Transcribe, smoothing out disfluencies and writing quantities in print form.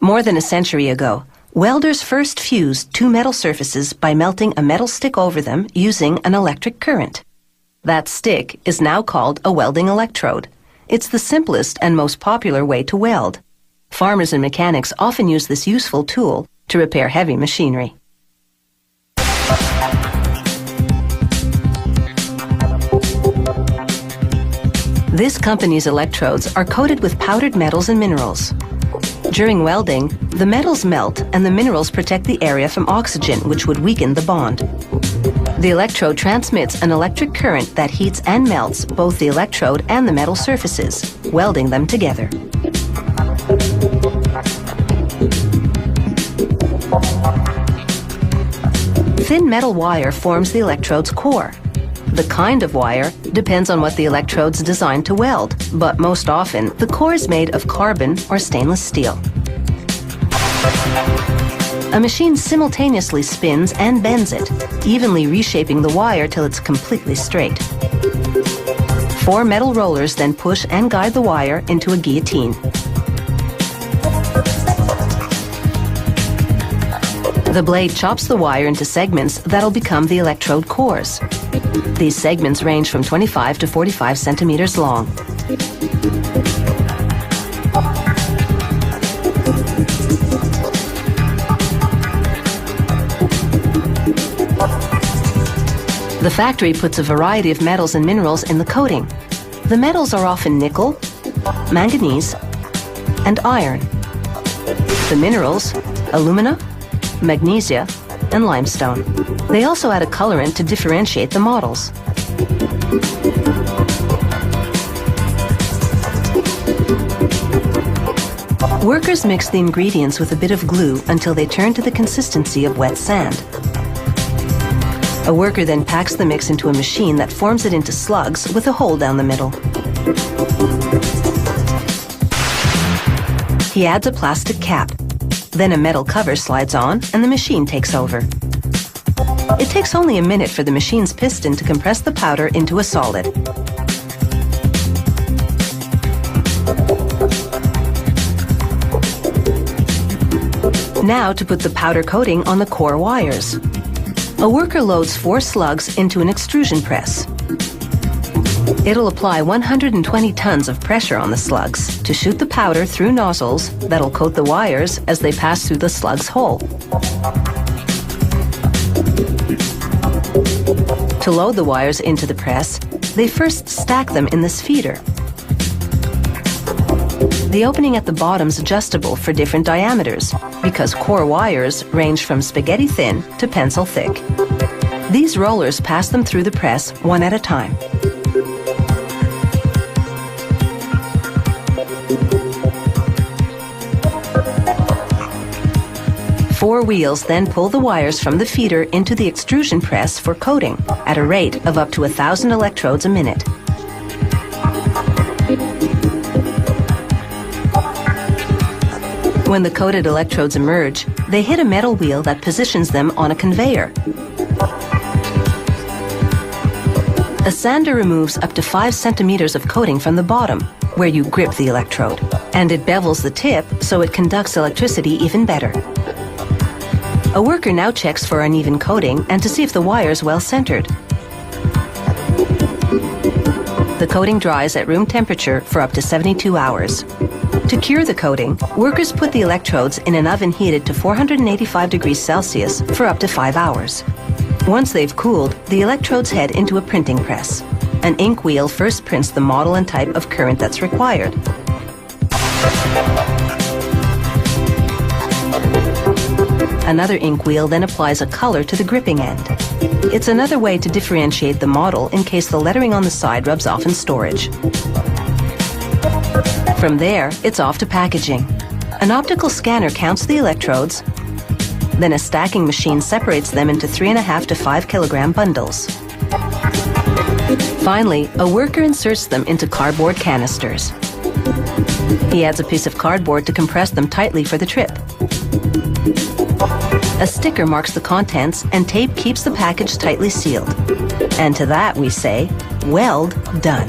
More than a century ago, welders first fused two metal surfaces by melting a metal stick over them using an electric current. That stick is now called a welding electrode. It's the simplest and most popular way to weld. Farmers and mechanics often use this useful tool to repair heavy machinery. This company's electrodes are coated with powdered metals and minerals. During welding, the metals melt and the minerals protect the area from oxygen, which would weaken the bond. The electrode transmits an electric current that heats and melts both the electrode and the metal surfaces, welding them together. Thin metal wire forms the electrode's core. The kind of wire depends on what the electrode's designed to weld, but most often the core is made of carbon or stainless steel. A machine simultaneously spins and bends it, evenly reshaping the wire till it's completely straight. 4 metal rollers then push and guide the wire into a guillotine. The blade chops the wire into segments that'll become the electrode cores. These segments range from 25 to 45 centimeters long. The factory puts a variety of metals and minerals in the coating. The metals are often nickel, manganese, and iron. The minerals, alumina, magnesia, and limestone. They also add a colorant to differentiate the models. Workers mix the ingredients with a bit of glue until they turn to the consistency of wet sand. A worker then packs the mix into a machine that forms it into slugs with a hole down the middle. He adds a plastic cap. Then a metal cover slides on and the machine takes over. It takes only a minute for the machine's piston to compress the powder into a solid. Now to put the powder coating on the core wires. A worker loads 4 slugs into an extrusion press. It'll apply 120 tons of pressure on the slugs to shoot the powder through nozzles that'll coat the wires as they pass through the slug's hole. To load the wires into the press, they first stack them in this feeder. The opening at the bottom's adjustable for different diameters because core wires range from spaghetti thin to pencil thick. These rollers pass them through the press one at a time. Four wheels then pull the wires from the feeder into the extrusion press for coating at a rate of up to 1,000 electrodes a minute. When the coated electrodes emerge, they hit a metal wheel that positions them on a conveyor. A sander removes up to 5 centimeters of coating from the bottom, where you grip the electrode, and it bevels the tip so it conducts electricity even better. A worker now checks for uneven coating and to see if the wire is well centered. The coating dries at room temperature for up to 72 hours. To cure the coating, workers put the electrodes in an oven heated to 485 degrees Celsius for up to 5 hours. Once they've cooled, the electrodes head into a printing press. An ink wheel first prints the model and type of current that's required. Another ink wheel then applies a color to the gripping end. It's another way to differentiate the model in case the lettering on the side rubs off in storage. From there, it's off to packaging. An optical scanner counts the electrodes, then a stacking machine separates them into 3.5 to 5 kilogram bundles. Finally, a worker inserts them into cardboard canisters. He adds a piece of cardboard to compress them tightly for the trip. A sticker marks the contents and tape keeps the package tightly sealed. And to that we say, weld done.